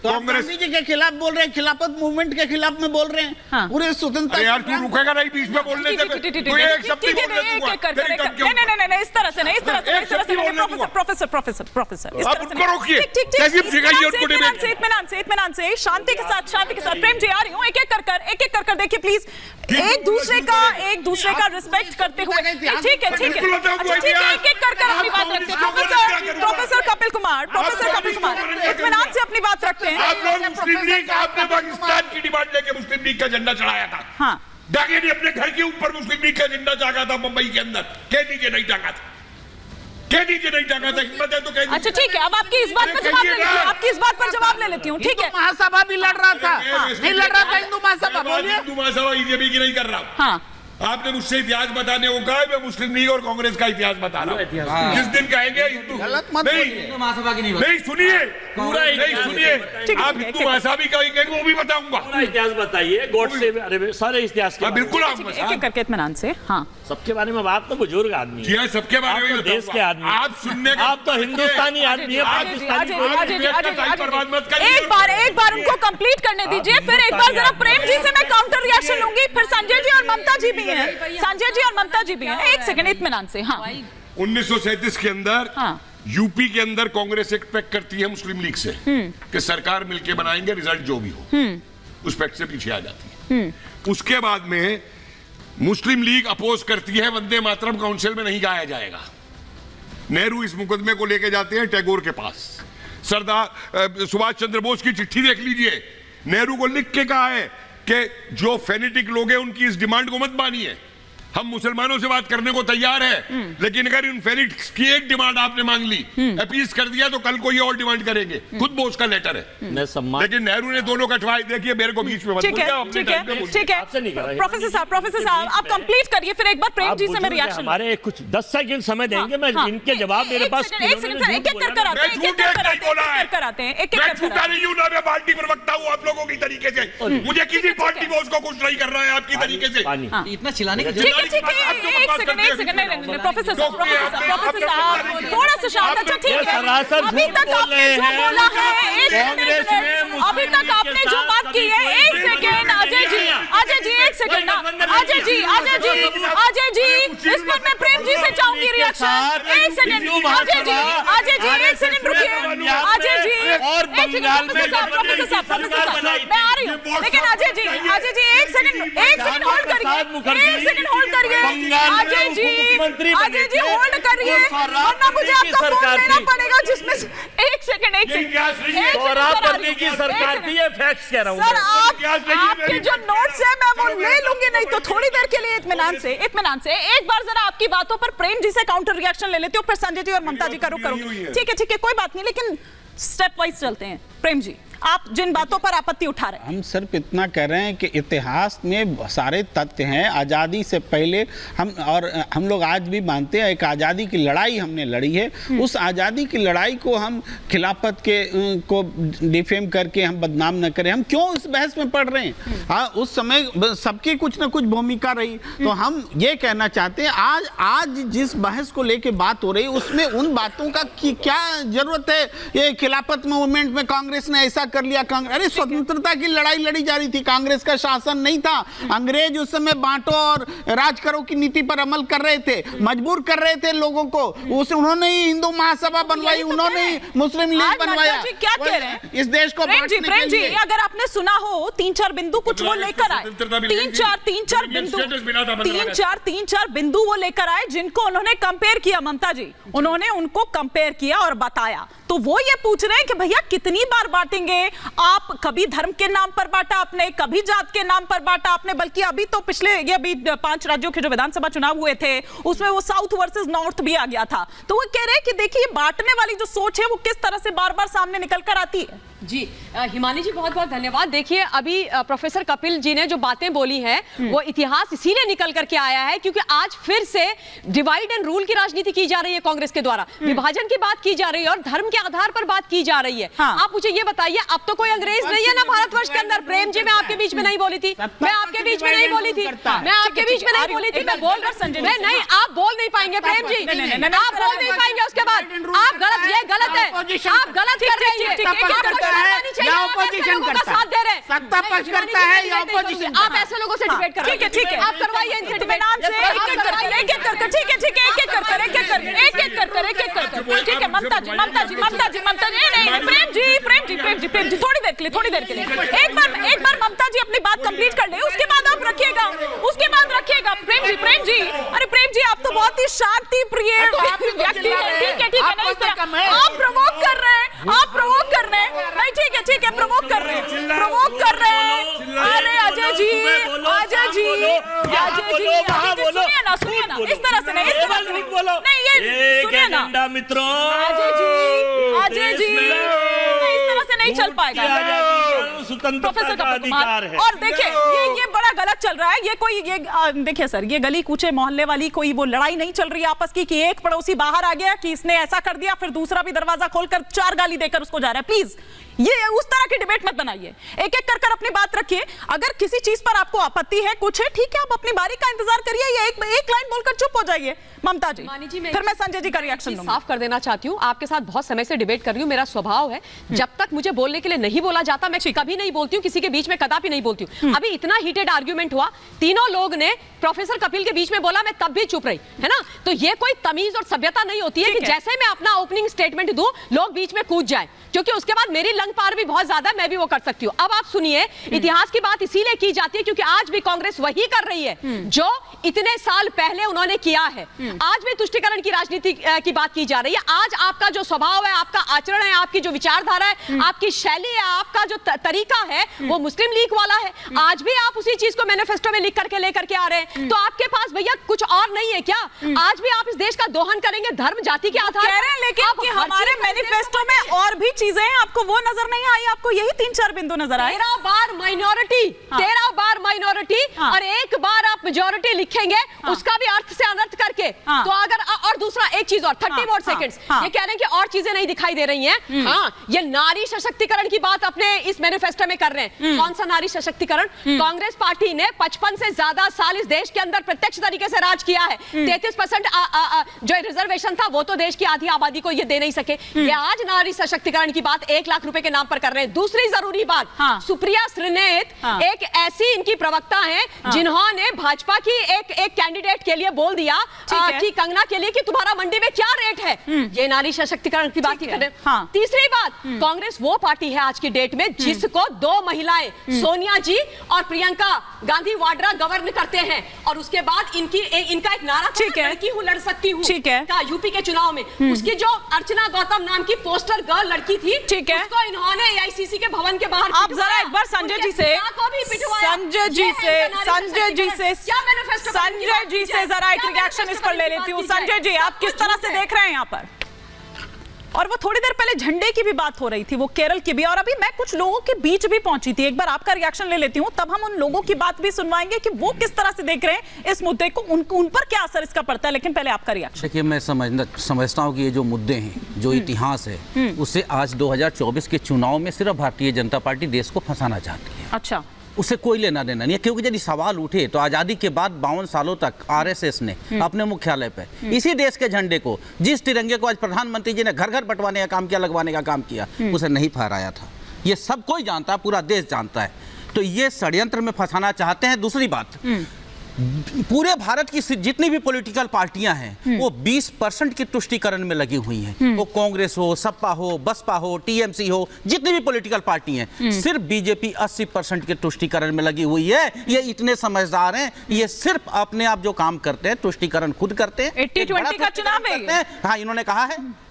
कांग्रेस जी के खिलाफ बोल रहे हैं, खिलाफत मूवमेंट के खिलाफ में बोल रहे हैं। पूरे स्वतंत्रता यार तू रुकेगा नहीं बीच में बोलने से, तू एक शब्द ही बोल दे तू। नहीं, इस तरह से नहीं, प्रोफेसर आप उनको रोकिए, तहजीब सिखाइए उनको डिबेट। इत्मीनान से, शांति के साथ प्रेम जी आ रही हूँ, एक एक कर देखिए प्लीज, एक दूसरे का रिस्पेक्ट करते हुए। ठीक है, एक एक कर अपनी बात रखते हैं। प्रोफेसर कपिल कुमार इत्मीनान से अपनी बात रखते हैं। आप लोग मुस्लिम लीग, आपने पाकिस्तान की डिमांड लेके मुस्लिम लीग का झंडा चढ़ाया था। हाँ, डाके ने अपने घर के ऊपर मुस्लिम लीग का झंडा टांगा था मुंबई के अंदर, कह दीजिए नहीं टांगा था, हिम्मत है तो कह दीजिए। अच्छा ठीक है, अब आपकी इस बात पर जवाब ले लेती हूँ, ठीक है। महासभा भी लड़ रहा था, नहीं लड़ रहा था हिंदू महासभा, बोलिए। हिंदू महासभा बीजेपी की नहीं कर रहा। हाँ, आपने मुझसे इतिहास बताने को कहा, मैं मुस्लिम लीग और कांग्रेस का इतिहास बता रहा हूँ। जिस दिन कहेंगे हिंदू नहीं सुनिए, पूरा नहीं सुनिए, आप हिंदू महासभा भी कहेंगे वो भी बताऊंगा। पूरा इतिहास बताइए, गोडसे, अरे सारे इतिहास के बिल्कुल। एक करके इत्मीनान से। हाँ, सबके बारे में बात तो बुजुर्ग आदमी जी हाँ, सबके बारे में देश के आदमी, आप सुनने का, आप तो हिंदुस्तानी आदमी है। एक बार उनको कंप्लीट करने दीजिए, फिर एक बार जरा प्रेम जी से मैं काउंटर रिएक्शन लूंगी, फिर संजय जी और ममता जी भी हैं। एक सेकंड इत्मीनान से। हाँ, 1937 के अंदर यूपी के अंदर कांग्रेस एक पैक्ट करती है मुस्लिम लीग से कि सरकार मिलके बनाएंगे, रिजल्ट जो भी हो, उस पैक्ट से पीछे आ जाती है। उसके बाद में मुस्लिम लीग अपोज करती है, वंदे मातरम काउंसिल में नहीं गाया जाएगा। नेहरू इस मुकदमे को लेके जाते हैं टैगोर के पास। सरदार सुभाष चंद्र बोस की चिट्ठी देख लीजिए, नेहरू को लिख के कहा है कि जो फेनेटिक लोग हैं उनकी इस डिमांड को मत मानिए, हम मुसलमानों से बात करने को तैयार है, लेकिन अगर इन फेनेटिक्स की एक डिमांड आपने मांग ली, अपीज कर दिया, तो कल को ये और डिमांड करेंगे। खुद बोस का लेटर है। लेकिन नेहरू ने दोनों कटवाए। देखिए मेरे को बीच में मत बोलिए, ठीक है। प्रोफेसर साहब आप कंप्लीट करिए, फिर एक बार प्रेम जी से मैं रिएक्शन। हमारे कुछ 10 सेकंड समय देंगे, मैं इनके जवाब मेरे पास। एक एक कर मैं पार्टी प्रवक्ता हूँ आप लोगों की तरीके से, मुझे किसी पार्टी को उसको कुछ नहीं कर रहा है आपकी तरीके से। इतना चिल्लाने की एक सेकंड प्रोफेसर साहब थोड़ा सा शांत। अच्छा ठीक है, अभी तक आपने जो बोला है, अभी तक आपने जो बात की है, एक सेकंड अजय जी एक सेकंड अजय जी इस पर मैं प्रेम जी से चाहूंगी रिएक्शन। एक सेकंड अजय जी एक सेकंड रुकिए। अजय जी और बंगाल में प्रोफेसर साहब मैं आ रही हूँ, लेकिन अजय जी एक सेकंड होल्ड करिए, अजय जी होल्ड करिए, वरना मुझे आपका फोन लेना पड़ेगा, जिसमें एक सेकंड की सरकार थी, ये फैक्ट्स कह रहा हूं सर। आपके जो नोट्स है मैं वो ले लूंगी, नहीं तो थोड़ी देर के लिए इत्मीनान से एक बार जरा आपकी बातों पर प्रेम जी से काउंटर रिएक्शन ले लेती हूँ, फिर संजय जी और ममता जी का रुख करूंगी। ठीक है, कोई बात नहीं, लेकिन स्टेप वाइज चलते हैं। प्रेम जी, आप जिन बातों पर आपत्ति उठा रहे हैं, हम सिर्फ इतना कह रहे हैं कि इतिहास में सारे तथ्य हैं। आज़ादी से पहले हम लोग आज भी मानते हैं एक आज़ादी की लड़ाई हमने लड़ी है। उस आज़ादी की लड़ाई को हम खिलाफत को डिफेम करके हम बदनाम न करें। हम क्यों इस बहस में पड़ रहे हैं? हाँ, उस समय सबकी कुछ ना कुछ भूमिका रही। तो हम ये कहना चाहते हैं आज जिस बहस को लेके बात हो रही है उसमें उन बातों का क्या जरूरत है? ये खिलाफत मूवमेंट में कांग्रेस ने ऐसा कर लिया, अरे स्वतंत्रता की लड़ाई लड़ी जा रही थी, कांग्रेस का शासन नहीं था। अंग्रेज उस समय बांटो और राज करो की नीति पर अमल कर रहे थे, मजबूर कर रहे थे लोगों को। उन्होंने ही हिंदू महासभा बनवाई, उन्होंने ही मुस्लिम लीग बनवाया। क्या कह रहे हैं इस देश को प्रेम जी, अगर आपने सुना हो 3-4 बिंदु कुछ वो लेकर आए, 3-4 बिंदु वो लेकर आए जिनको उन्होंने कंपेयर किया। ममता जी, उन्होंने उनको कंपेयर किया और बताया, तो वो ये पूछ रहे हैं कि भैया कितनी बार बांटेंगे आप? कभी धर्म के नाम पर बांटा आपने, कभी जात के नाम पर बांटा आपने, बल्कि अभी तो अभी 5 राज्यों के जो विधानसभा चुनाव हुए थे उसमें वो साउथ वर्सेस नॉर्थ भी आ गया था। तो वो कह रहे हैं कि देखिए बांटने वाली जो सोच है वो किस तरह से बार बार सामने निकल कर आती है। जी हिमानी जी बहुत बहुत धन्यवाद। देखिए अभी प्रोफेसर कपिल जी ने जो बातें बोली हैं वो इतिहास इसीलिए निकल करके आया है क्योंकि आज फिर से डिवाइड एंड रूल की राजनीति की जा रही है कांग्रेस के द्वारा, विभाजन की बात की जा रही है और धर्म के आधार पर बात बात की जा रही है। आप मुझे ये बताइए, अब तो कोई अंग्रेज नहीं है ना भारतवर्ष के अंदर। प्रेम जी, मैं आपके बीच में नहीं बोली थी, मैं आपके बीच में नहीं बोली थी, मैं आपके बीच में नहीं बोली थी, मैं बोल मैं नहीं, आप बोल नहीं पाएंगे प्रेम जी, आप बोल नहीं पाएंगे। उसके बाद आप गलत, ये गलत है, आप गलत कर रहे हैं, साथ दे रहे हैं, सत्ता पक्ष करता है या ऑपोजिशन। आप ऐसे लोगों से डिबेट कर रहे हैं, ठीक है, आप करवाइए इनसे डिबेट, ठीक है। ममता जी, प्रेम जी थोड़ी देर के लिए एक बार ममता जी अपनी बात कंप्लीट कर ले, उसके बाद आप रखिएगा, प्रेम जी। अरे प्रेम जी, आप तो बहुत ही शांति प्रिय व्यक्ति हैं। ठीक है, नहीं इस तरह आप प्रवोक कर रहे हैं, नहीं, ठीक है, प्रवोक कर रहे हैं। अरे अजय जी, सुनिए ना, इस तरह से नहीं, ये सुनिए ना मित्रों, अजय जी, इस तरह से नहीं चल पाएगा। स्वतंत्रता का अधिकार है। और देखिए, ये बड़ा गलत चल रहा है। ये कोई देखिए सर, ये गली कूचे मोहल्ले वाली कोई वो लड़ाई नहीं चल रही है आपस की कि एक पड़ोसी बाहर आ गया कि इसने ऐसा कर दिया, फिर दूसरा भी दरवाजा खोलकर 4 गाली देकर उसको जा रहा है। प्लीज ये उस तरह की डिबेट मत बनाइए, एक एक कर अपनी बात रखिए। अगर किसी चीज पर आपको आपत्ति है, कुछ है, ठीक है, आप अपनी बारी का इंतजार करिए, या एक लाइन बोलकर चुप हो जाइए। ममता जी, फिर मैं संजय जी का रिएक्शन लूंगी। साफ कर देना चाहती हूँ, आपके साथ बहुत समय से डिबेट कर रही हूँ, मेरा स्वभाव है जब तक मुझे बोलने के लिए नहीं बोला जाता मैं कभी नहीं बोलती हूँ, किसी के बीच में कदापि नहीं बोलती हूँ। अभी इतना हीटेड आर्ग्यूमेंट हुआ, तीनों लोग ने प्रोफेसर कपिल के बीच में बोला, मैं तब भी चुप रही, है ना। तो ये कोई तमीज और सभ्यता नहीं होती है कि जैसे मैं अपना ओपनिंग स्टेटमेंट दूं, लोग बीच में कूद जाए, क्योंकि उसके बाद मेरी लंग पार भी बहुत ज्यादा, मैं भी वो कर सकती हूँ। अब आप सुनिए, इतिहास की बात इसीलिए की जाती है क्योंकि आज भी कांग्रेस वही कर रही है जो इतने साल पहले उन्होंने किया है। आज भी तुष्टीकरण की राजनीति की बात की जा रही है। आज आपका जो स्वभाव है, आपका आचरण है, आपकी जो विचारधारा है, आपकी शैली है, आपका जो तरीका है, वो मुस्लिम लीग वाला है। आज भी आप उसी चीज को मैनिफेस्टो में लिख करके लेकर के आ रहे हैं। तो आपके पास भैया कुछ और नहीं है क्या? आज भी आप इस देश का दोहन करेंगे धर्म जाति के आधार पर, लेकिन कि हमारे मैनिफेस्टो में और भी चीजें हैं, आपको वो नजर नहीं आई? आपको यही 3-4 बिंदु नजर आए? 13 बार माइनॉरिटी, 13 बार माइनॉरिटी और एक बार आप मेजॉरिटी लिखेंगे, उसका भी अर्थ से अनर्थ करके। तो अगर और दूसरा एक चीज और 30 सेकंड्स, ये कह रहे हैं कि और चीजें नहीं दिखाई दे रही हैं। ये नारी सशक्तिकरण की बात अपने इस मैनिफेस्टो में कर रहे हैं। कौन सा नारी सशक्तिकरण? कांग्रेस पार्टी ने 55 से ज्यादा साल इस देश के अंदर प्रत्यक्ष तरीके से राज किया है। 33% जो रिजर्वेशन था वो तो देश की आधी आबादी को ये दे नहीं सके। ये आज नारी सशक्तिकरण की बात 1 लाख रुपए के नाम पर कर रहे हैं। दूसरी जरूरी बात, सुप्रिया श्रीनेत एक ऐसी इनकी प्रवक्ता है जिन्होंने भाजपा की एक कैंडिडेट के लिए बोल दिया कि कंगना के लिए कि तुम्हारा मंडी में क्या रेट है। ये नारी सशक्तिकरण की बात ही कर रहे हैं। तीसरी बात, कांग्रेस वो पार्टी है आज की डेट में जिसको 2 महिलाएं सोनिया जी और प्रियंका गांधी वाड्रा गवर्न करते हैं, और उसके बाद इनका एक नारा था, लड़की हूं लड़ सकती हूं, का यूपी के चुनाव में। उसकी जो अर्चना गौतम नाम की पोस्टर गर्ल लड़की थी, उसको इन्होंने AICC के भवन के बाहर, आप जरा एक बार संजय जी से जरा एक रिएक्शन इस पर ले लेती हूँ। संजय जी, आप किस तरह से देख रहे हैं यहाँ पर? और वो थोड़ी देर पहले झंडे की भी बात हो रही थी, वो केरल की भी, और अभी मैं कुछ लोगों के बीच भी पहुंची थी। एक बार आपका रिएक्शन ले लेती हूं, तब हम उन लोगों की बात भी सुनवाएंगे कि वो किस तरह से देख रहे हैं इस मुद्दे को, उन पर क्या असर इसका पड़ता है। लेकिन पहले आपका रिएक्शन। देखिए, मैं समझता हूँ कि ये जो मुद्दे हैं, जो इतिहास है, उससे आज 2024 के चुनाव में सिर्फ भारतीय जनता पार्टी देश को फंसाना चाहती है। अच्छा, उससे कोई लेना देना नहीं है, क्योंकि यदि सवाल उठे तो आज़ादी के बाद 52 सालों तक RSS ने अपने मुख्यालय पे इसी देश के झंडे को, जिस तिरंगे को आज प्रधानमंत्री जी ने घर घर बंटवाने का काम किया, लगवाने का काम किया, उसे नहीं फहराया था। ये सब कोई जानता है, पूरा देश जानता है। तो ये षड्यंत्र में फंसाना चाहते हैं। दूसरी बात, पूरे भारत की जितनी भी पॉलिटिकल पार्टियां हैं वो 20% की तुष्टीकरण में लगी हुई हैं। वो कांग्रेस हो, सपा हो, बसपा हो, TMC हो, जितनी भी पॉलिटिकल पार्टी हैं, सिर्फ बीजेपी 80% के तुष्टीकरण में लगी हुई है। ये इतने समझदार हैं, ये सिर्फ अपने आप जो काम करते हैं तुष्टीकरण खुद करते हैं। 80-20 का चुनाव है। हाँ, इन्होंने कहा है